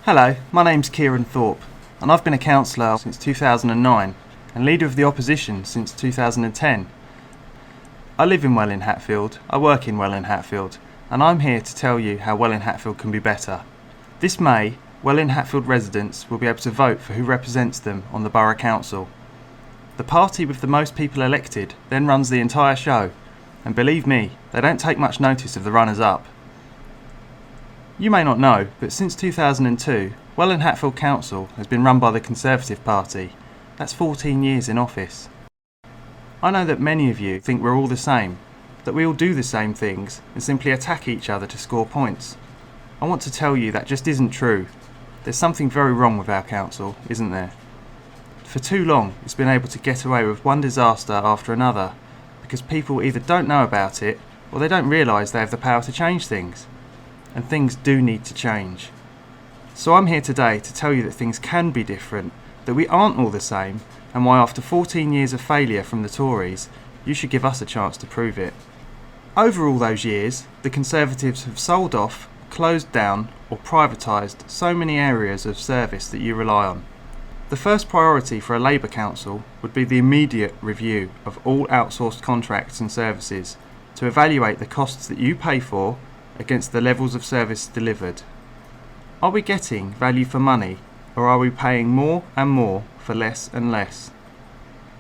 Hello, my name's Kieran Thorpe, and I've been a councillor since 2009 and leader of the opposition since 2010. I live in Welwyn Hatfield, I work in Welwyn Hatfield, and I'm here to tell you how Welwyn Hatfield can be better. This May, Welwyn Hatfield residents will be able to vote for who represents them on the Borough Council. The party with the most people elected then runs the entire show, and believe me, they don't take much notice of the runners-up. You may not know, but since 2002, Welwyn Hatfield Council has been run by the Conservative Party. That's 14 years in office. I know that many of you think we're all the same, that we all do the same things and simply attack each other to score points. I want to tell you that just isn't true. There's something very wrong with our council, isn't there? For too long, it's been able to get away with one disaster after another, because people either don't know about it or they don't realise they have the power to change things. And things do need to change. So I'm here today to tell you that things can be different, that we aren't all the same, and why after 14 years of failure from the Tories, you should give us a chance to prove it. Over all those years, the Conservatives have sold off, closed down or privatised so many areas of service that you rely on. The first priority for a Labour council would be the immediate review of all outsourced contracts and services to evaluate the costs that you pay for against the levels of service delivered. Are we getting value for money, or are we paying more and more for less and less?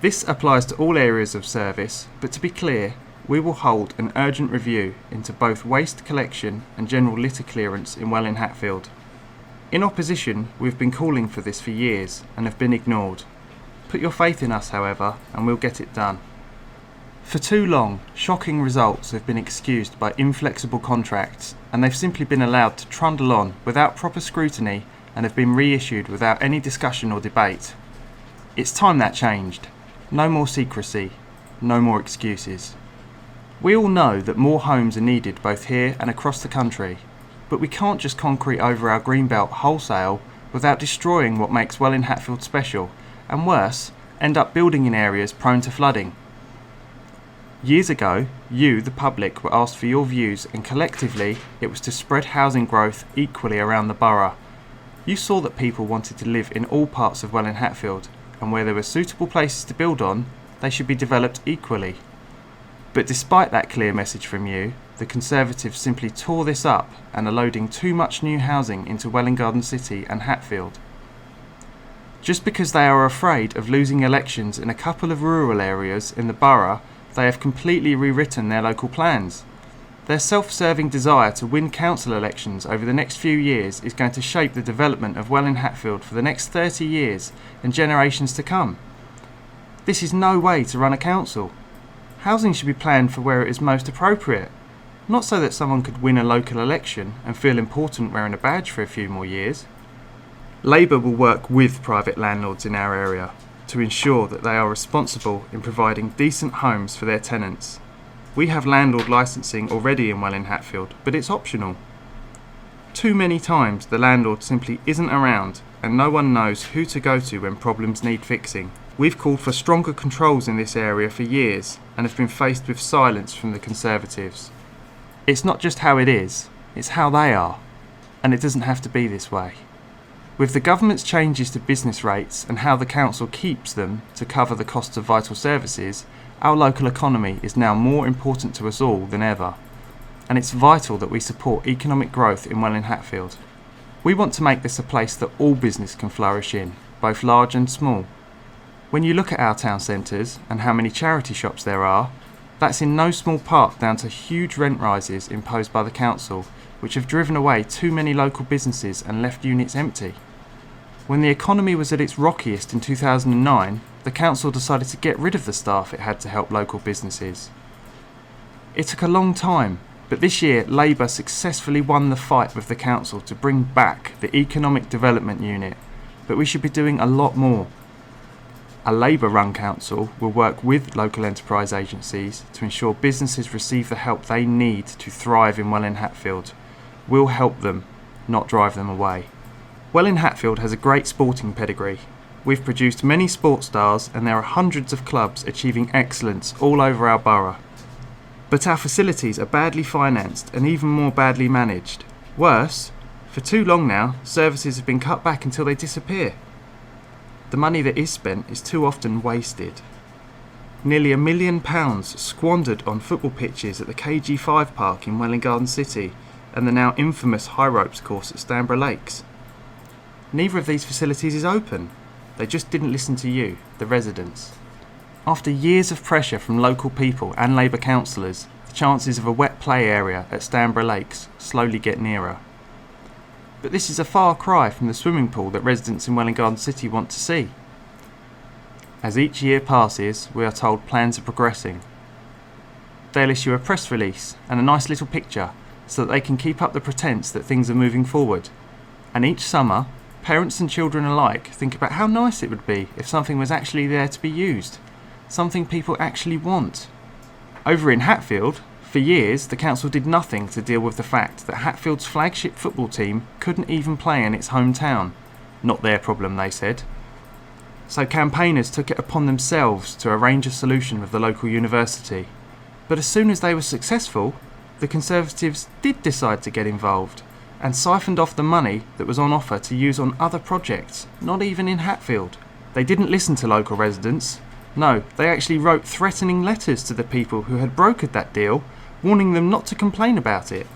This applies to all areas of service, but to be clear, we will hold an urgent review into both waste collection and general litter clearance in Welwyn Hatfield. In opposition, we've been calling for this for years and have been ignored. Put your faith in us, however, and we'll get it done. For too long, shocking results have been excused by inflexible contracts, and they've simply been allowed to trundle on without proper scrutiny and have been reissued without any discussion or debate. It's time that changed. No more secrecy, no more excuses. We all know that more homes are needed both here and across the country, but we can't just concrete over our greenbelt wholesale without destroying what makes Welwyn Hatfield special, and worse, end up building in areas prone to flooding. Years ago, you, the public, were asked for your views, and collectively it was to spread housing growth equally around the borough. You saw that people wanted to live in all parts of Welwyn Hatfield, and where there were suitable places to build on, they should be developed equally. But despite that clear message from you, the Conservatives simply tore this up and are loading too much new housing into Welwyn Garden City and Hatfield. Just because they are afraid of losing elections in a couple of rural areas in the borough, they have completely rewritten their local plans. Their self-serving desire to win council elections over the next few years is going to shape the development of Welwyn Hatfield for the next 30 years and generations to come. This is no way to run a council. Housing should be planned for where it is most appropriate, not so that someone could win a local election and feel important wearing a badge for a few more years. Labour will work with private landlords in our area to ensure that they are responsible in providing decent homes for their tenants. We have landlord licensing already in Welwyn Hatfield, but it's optional. Too many times the landlord simply isn't around and no one knows who to go to when problems need fixing. We've called for stronger controls in this area for years and have been faced with silence from the Conservatives. It's not just how it is, it's how they are, and it doesn't have to be this way. With the government's changes to business rates and how the council keeps them to cover the costs of vital services, our local economy is now more important to us all than ever, and it's vital that we support economic growth in Welwyn Hatfield. We want to make this a place that all business can flourish in, both large and small. When you look at our town centres and how many charity shops there are, that's in no small part down to huge rent rises imposed by the council, which have driven away too many local businesses and left units empty. When the economy was at its rockiest in 2009, the council decided to get rid of the staff it had to help local businesses. It took a long time, but this year Labour successfully won the fight with the council to bring back the Economic Development Unit, but we should be doing a lot more. A Labour-run council will work with local enterprise agencies to ensure businesses receive the help they need to thrive in Welwyn Hatfield. We'll help them, not drive them away. Welwyn Hatfield has a great sporting pedigree. We've produced many sports stars and there are hundreds of clubs achieving excellence all over our borough. But our facilities are badly financed and even more badly managed. Worse, For too long now, services have been cut back until they disappear. The money that is spent is too often wasted. Nearly £1 million squandered on football pitches at the KG5 Park in Welwyn Garden City and the now infamous high ropes course at Stanborough Lakes. Neither of these facilities is open. They just didn't listen to you, the residents. After years of pressure from local people and Labour councillors, the chances of a wet play area at Stanborough Lakes slowly get nearer. But this is a far cry from the swimming pool that residents in Welwyn Garden City want to see. As each year passes, we are told plans are progressing. They'll issue a press release and a nice little picture so that they can keep up the pretence that things are moving forward. And each summer, parents and children alike think about how nice it would be if something was actually there to be used, something people actually want. Over in Hatfield, for years the council did nothing to deal with the fact that Hatfield's flagship football team couldn't even play in its hometown. Not their problem, they said. So campaigners took it upon themselves to arrange a solution with the local university. But as soon as they were successful, the Conservatives did decide to get involved and siphoned off the money that was on offer to use on other projects, not even in Hatfield. They didn't listen to local residents. No, they actually wrote threatening letters to the people who had brokered that deal, warning them not to complain about it.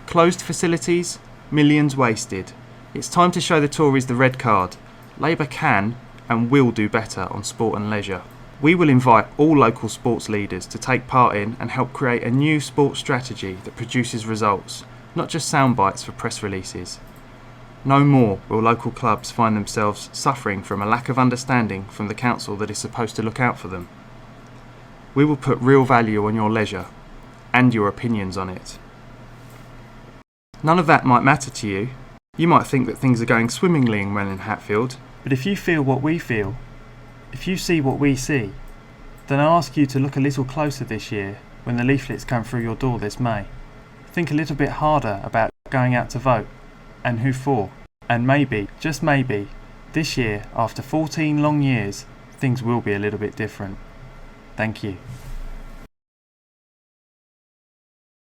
Closed facilities, millions wasted. It's time to show the Tories the red card. Labour can and will do better on sport and leisure. We will invite all local sports leaders to take part in and help create a new sports strategy that produces results, not just sound bites for press releases. No more will local clubs find themselves suffering from a lack of understanding from the council that is supposed to look out for them. We will put real value on your leisure and your opinions on it. None of that might matter to you. You might think that things are going swimmingly in Welwyn Hatfield, but if you feel what we feel, if you see what we see, then I ask you to look a little closer this year when the leaflets come through your door this May. Think a little bit harder about going out to vote and who for. And maybe, just maybe, this year, after 14 long years, things will be a little bit different. Thank you.